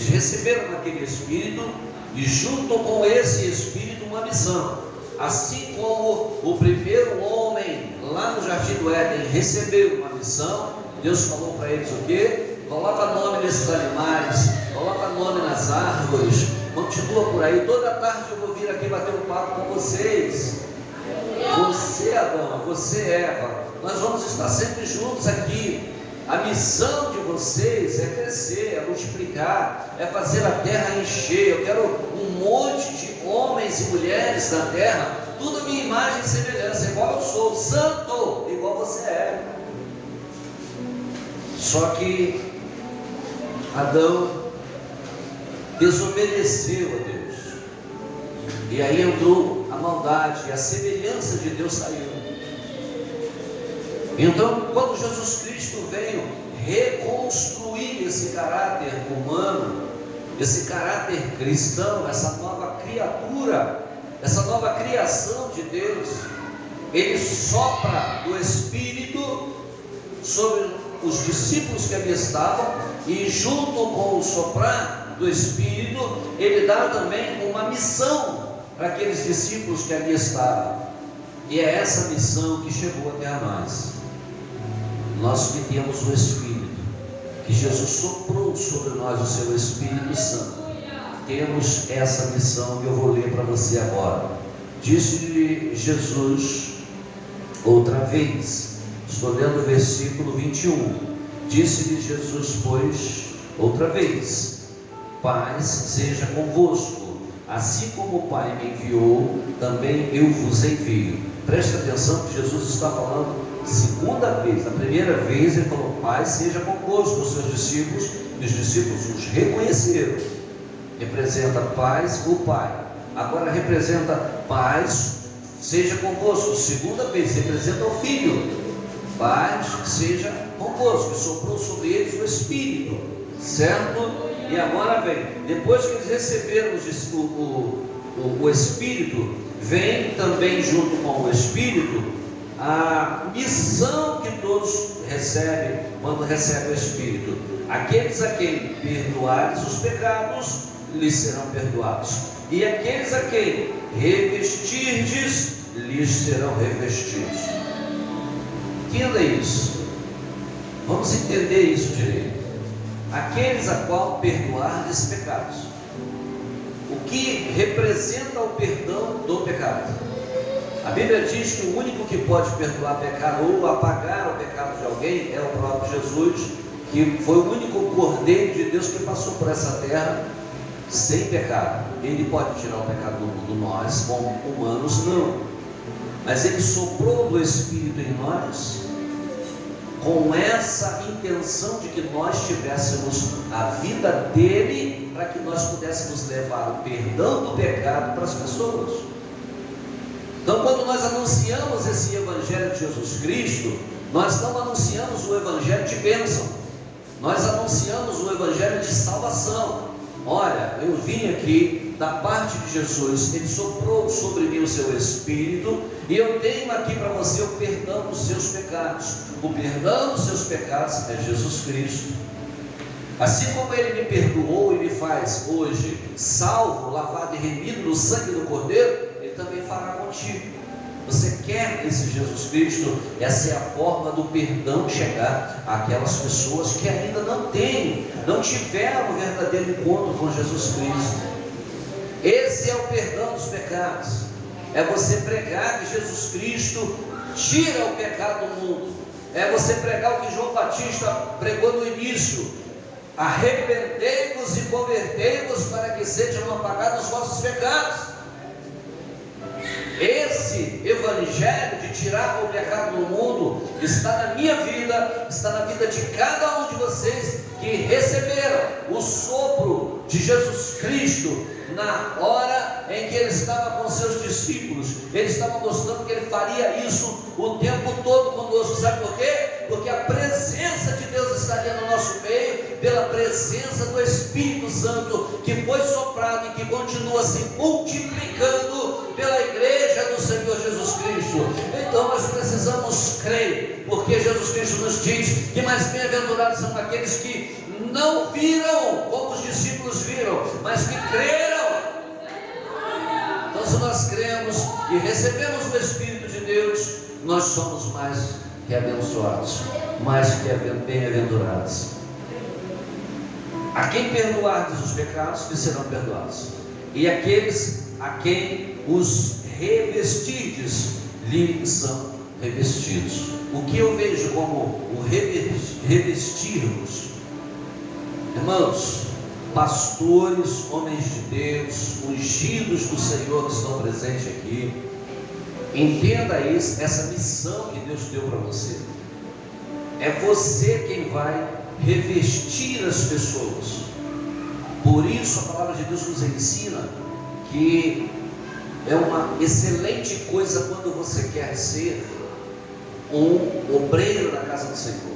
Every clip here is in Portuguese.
Eles receberam aquele Espírito e junto com esse Espírito uma missão. Assim como o primeiro homem lá no Jardim do Éden recebeu uma missão, Deus falou para eles o quê? Coloca nome nesses animais, coloca nome nas árvores, continua por aí. Toda tarde eu vou vir aqui bater um papo com vocês. Você, Adão, você, Eva, nós vamos estar sempre juntos aqui. A missão de vocês é crescer, é multiplicar, é fazer a terra encher. Eu quero um monte de homens e mulheres na terra, tudo a minha imagem e semelhança, igual eu sou, santo, igual você é. Só que Adão desobedeceu a Deus, e aí entrou a maldade, e a semelhança de Deus saiu. Então, quando Jesus Cristo veio reconstruir esse caráter humano, esse caráter cristão, essa nova criatura, essa nova criação de Deus, Ele sopra do Espírito sobre os discípulos que ali estavam, e junto com o soprar do Espírito, Ele dá também uma missão para aqueles discípulos que ali estavam, e é essa missão que chegou até a nós. Nós que temos o Espírito, que Jesus soprou sobre nós o seu Espírito Santo, temos essa missão que eu vou ler para você agora. Disse-lhe Jesus outra vez, estou lendo o versículo 21, disse-lhe Jesus, pois, outra vez, paz seja convosco, assim como o Pai me enviou, também eu vos envio. Preste atenção que Jesus está falando segunda vez. A primeira vez ele falou, paz seja convosco, os seus discípulos, e os discípulos os reconheceram. Representa paz o Pai. Agora representa paz seja convosco. Segunda vez representa o Filho. Paz seja convosco. Soprou sobre eles o Espírito, certo? E agora vem, depois que eles receberam o Espírito, vem também junto com o Espírito a missão que todos recebem quando recebem o Espírito. Aqueles a quem perdoares os pecados, lhes serão perdoados, e aqueles a quem revestirdes, lhes serão revestidos. Entenda isso, vamos entender isso direito. Aqueles a qual perdoardes pecados. O que representa o perdão do pecado? A Bíblia diz que o único que pode perdoar pecado ou apagar o pecado de alguém é o próprio Jesus, que foi o único Cordeiro de Deus que passou por essa terra sem pecado. Ele pode tirar o pecado do mundo, nós como humanos não, mas Ele soprou do Espírito em nós com essa intenção de que nós tivéssemos a vida dele, para que nós pudéssemos levar o perdão do pecado para as pessoas. Então, quando nós anunciamos esse Evangelho de Jesus Cristo, nós não anunciamos o Evangelho de bênção, nós anunciamos o Evangelho de salvação. Olha, eu vim aqui da parte de Jesus, Ele soprou sobre mim o seu Espírito, e eu tenho aqui para você o perdão dos seus pecados. O perdão dos seus pecados é Jesus Cristo. Assim como Ele me perdoou e me faz hoje salvo, lavado e remido no sangue do Cordeiro, Ele também fará contigo. Você quer esse Jesus Cristo? Essa é a forma do perdão chegar àquelas pessoas que ainda não tiveram o verdadeiro encontro com Jesus Cristo. Esse é o perdão dos pecados. É você pregar que Jesus Cristo tira o pecado do mundo. É você pregar o que João Batista pregou no início: arrependei-vos e convertei-vos para que sejam apagados os vossos pecados. Esse Evangelho de tirar o pecado do mundo está na minha vida, está na vida de cada um de vocês que receberam o sopro de Jesus Cristo na hora em que Ele estava com seus discípulos. Ele estava mostrando que Ele faria isso o tempo todo conosco. Sabe por quê? Porque a presença de Deus estaria no nosso meio, pela presença do Espírito Santo, que foi soprado e que continua se multiplicando pela igreja do Senhor Jesus Cristo. Então nós precisamos crer, porque Jesus Cristo nos diz que mais bem-aventurados são aqueles que não viram, como os discípulos que recebemos o Espírito de Deus, nós somos mais que abençoados, mais que bem-aventurados. A quem perdoardes os pecados, lhes serão perdoados, e aqueles a quem os revestirdes, lhes são revestidos. O que eu vejo como o revestirmos, irmãos, pastores, homens de Deus, ungidos do Senhor que estão presentes aqui, entenda isso, essa missão que Deus deu para você. É você quem vai revestir as pessoas. Por isso a palavra de Deus nos ensina que é uma excelente coisa quando você quer ser um obreiro da casa do Senhor,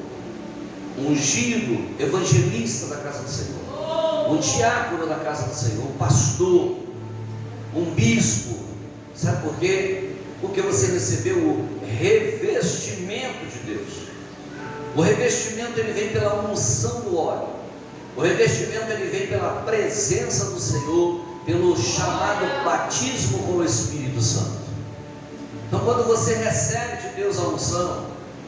um ungido evangelista da casa do Senhor, um diácono da casa do Senhor, um pastor, um bispo. Sabe por quê? Porque você recebeu o revestimento de Deus. O revestimento ele vem pela unção do óleo. O revestimento ele vem pela presença do Senhor, pelo chamado batismo com o Espírito Santo. Então, quando você recebe de Deus a unção,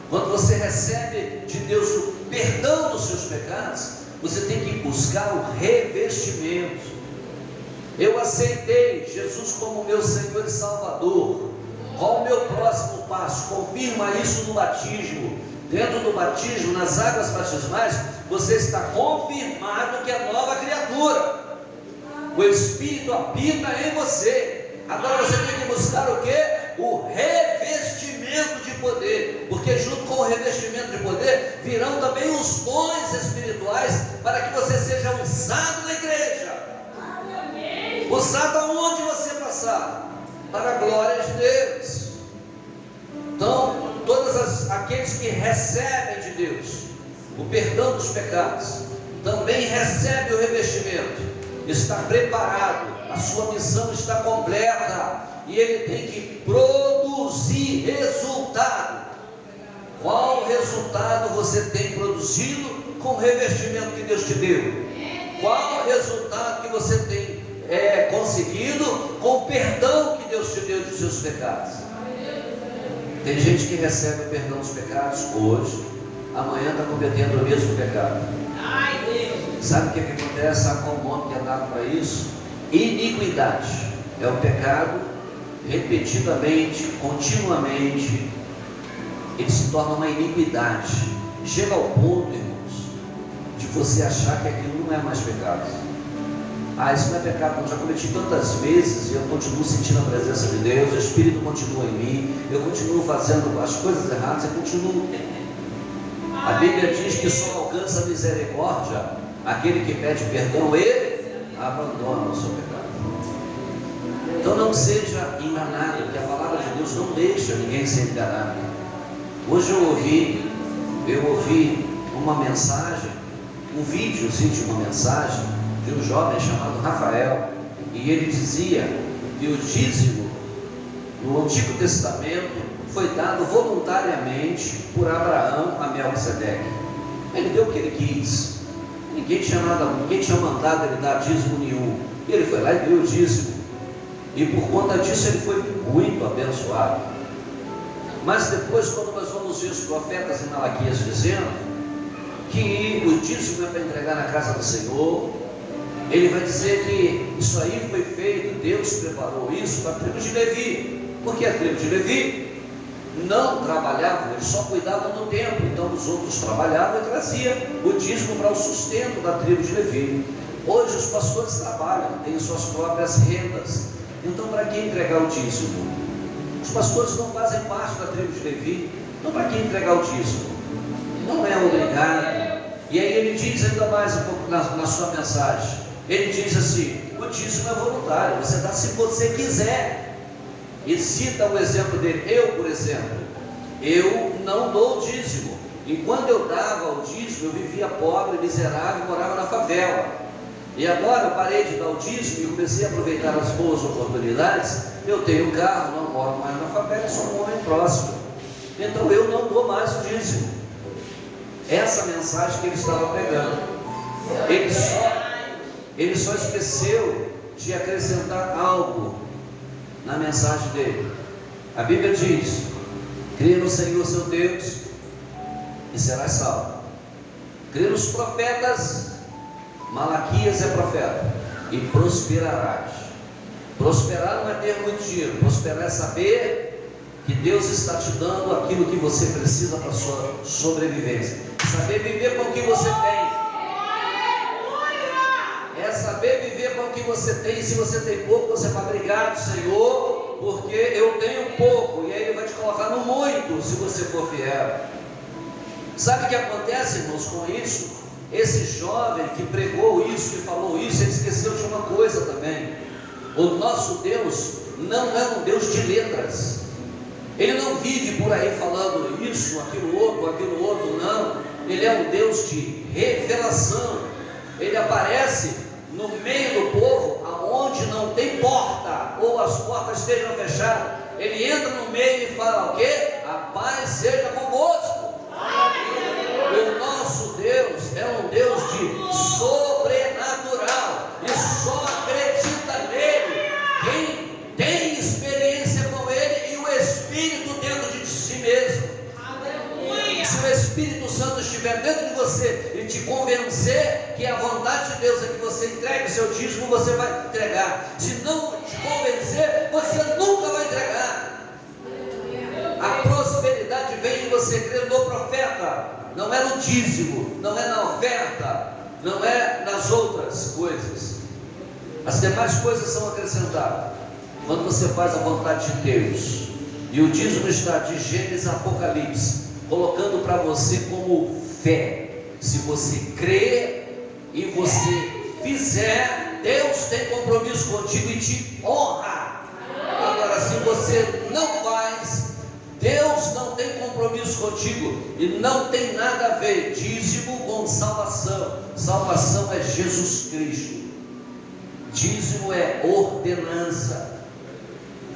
quando você recebe de Deus o perdão dos seus pecados, você tem que buscar o revestimento. Eu aceitei Jesus como meu Senhor e Salvador. Qual o meu próximo passo? Confirma isso no batismo. Dentro do batismo, nas águas batismais, você está confirmado que é nova criatura. O Espírito habita em você. Agora você tem que buscar o quê? O revestimento de poder, porque junto com o revestimento de poder virão também os dons espirituais, para que você seja usado na igreja, usado aonde você passar, para a glória de Deus. Então, aqueles que recebem de Deus o perdão dos pecados, também recebem o revestimento, está preparado, a sua missão está completa, e ele tem que produzir resultado. Qual resultado você tem produzido com o revestimento que Deus te deu? Qual resultado que você tem conseguido com o perdão que Deus te deu dos seus pecados? Tem gente que recebe o perdão dos pecados hoje, amanhã está cometendo o mesmo pecado. Sabe o que acontece? Sabe qual o nome que é dado para isso? Iniquidade. É o pecado repetidamente, continuamente, ele se torna uma iniquidade. Chega ao ponto, irmãos, de você achar que aquilo não é mais pecado. Isso não é pecado, eu já cometi tantas vezes e eu continuo sentindo a presença de Deus, o Espírito continua em mim, eu continuo fazendo as coisas erradas, eu continuo. A Bíblia diz que só alcança a misericórdia aquele que pede perdão, ele abandona o seu pecado. Então não seja enganado, porque a palavra de Deus não deixa ninguém ser enganado. Hoje eu ouvi uma mensagem, um videozinho de uma mensagem de um jovem chamado Rafael, e ele dizia que o dízimo no Antigo Testamento foi dado voluntariamente por Abraão a Melquisedeque. Ele deu o que ele quis, ninguém tinha mandado ele dar dízimo nenhum, e ele foi lá e deu o dízimo. E por conta disso ele foi muito abençoado. Mas depois, quando nós vamos ver os profetas em Malaquias dizendo que o dízimo é para entregar na casa do Senhor, ele vai dizer que isso aí foi feito, Deus preparou isso para a tribo de Levi. Porque a tribo de Levi não trabalhava, eles só cuidavam do templo, então os outros trabalhavam e traziam o dízimo para o sustento da tribo de Levi. Hoje os pastores trabalham, têm suas próprias rendas. Então, para que entregar o dízimo? Os pastores não fazem parte da tribo de Levi. Então, para que entregar o dízimo? Não é obrigado. E aí ele diz ainda mais um pouco na sua mensagem. Ele diz assim: o dízimo é voluntário, você dá se você quiser. E cita o exemplo dele. Eu, por exemplo, eu não dou o dízimo. E quando eu dava o dízimo, eu vivia pobre, miserável, morava na favela. E agora eu parei de dar o dízimo e comecei a aproveitar as boas oportunidades. Eu tenho um carro, não moro mais na favela, sou um homem próximo. Então eu não dou mais o dízimo. Essa mensagem que ele estava pregando, ele só esqueceu de acrescentar algo na mensagem dele. A Bíblia diz: crê no Senhor seu Deus e serás salvo. Crê nos profetas, Malaquias é profeta, e prosperarás. Prosperar não é ter muito dinheiro, prosperar é saber que Deus está te dando aquilo que você precisa para a sua sobrevivência. Saber viver com o que você tem. É saber viver com o que você tem. Se você tem pouco, você vai obrigado, Senhor, porque eu tenho pouco. E aí Ele vai te colocar no muito, se você for fiel. Sabe o que acontece, irmãos, com isso? Esse jovem que pregou isso, que falou isso, ele esqueceu de uma coisa também. O nosso Deus não é um Deus de letras. Ele não vive por aí falando isso, aquilo outro, não. Ele é um Deus de revelação. Ele aparece no meio do povo, aonde não tem porta, ou as portas estejam fechadas. Ele entra no meio e fala o quê? A paz seja convosco. O nosso Deus é um Deus de sobrenatural, e só acredita nele quem tem experiência com ele e o Espírito dentro de si mesmo. Se o Espírito Santo estiver dentro de você e te convencer que a vontade de Deus é que você entregue o seu dízimo, você vai entregar. Se não te convencer, você nunca vai entregar. A prosperidade vem de você crer no profeta, não é no dízimo, não é na oferta, não é nas outras coisas. As demais coisas são acrescentadas quando você faz a vontade de Deus. E o dízimo está de Gênesis a Apocalipse, colocando para você como fé. Se você crer e você fizer, Deus tem compromisso contigo e te honra. Agora, se você não faz, Deus não tem compromisso contigo e não tem nada a ver dízimo com salvação. Salvação é Jesus Cristo. Dízimo é ordenança.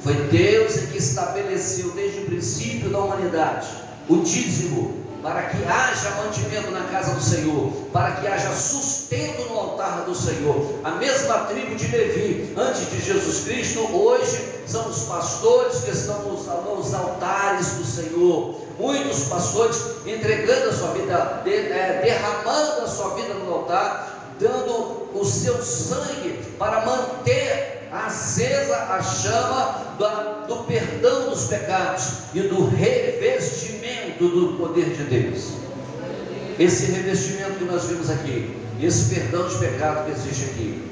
Foi Deus que estabeleceu desde o princípio da humanidade o dízimo, para que haja mantimento na casa do Senhor, para que haja sustento no altar do Senhor. A mesma tribo de Levi, antes de Jesus Cristo, hoje são os pastores que estão nos altares do Senhor. Muitos pastores entregando a sua vida, derramando a sua vida no altar, dando o seu sangue para manter acesa a chama do perdão dos pecados e do revestimento do poder de Deus. Esse revestimento que nós vimos aqui, esse perdão de pecado que existe aqui,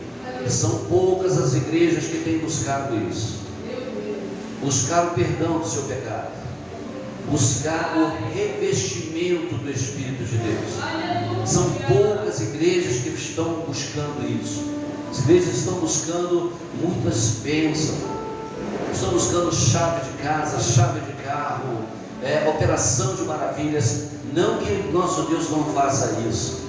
são poucas as igrejas que têm buscado isso. Buscar o perdão do seu pecado, buscar o revestimento do Espírito de Deus. São poucas igrejas que estão buscando isso. As igrejas estão buscando muitas bênçãos, estão buscando chave de casa, chave de carro, operação de maravilhas. Não que o nosso Deus não faça isso,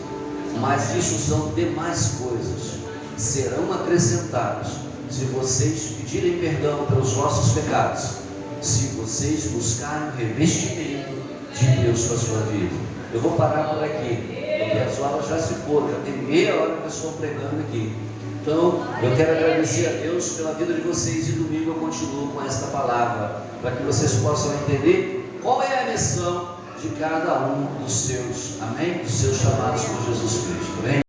mas isso são demais coisas, serão acrescentados se vocês pedirem perdão pelos vossos pecados, se vocês buscarem o revestimento de Deus para a sua vida. Eu vou parar por aqui, porque as aulas já se foram, já tem meia hora que eu estou pregando aqui. Então, eu quero agradecer a Deus pela vida de vocês, e domingo eu continuo com esta palavra, para que vocês possam entender qual é a missão de cada um dos seus, amém? Dos seus chamados por Jesus Cristo, amém?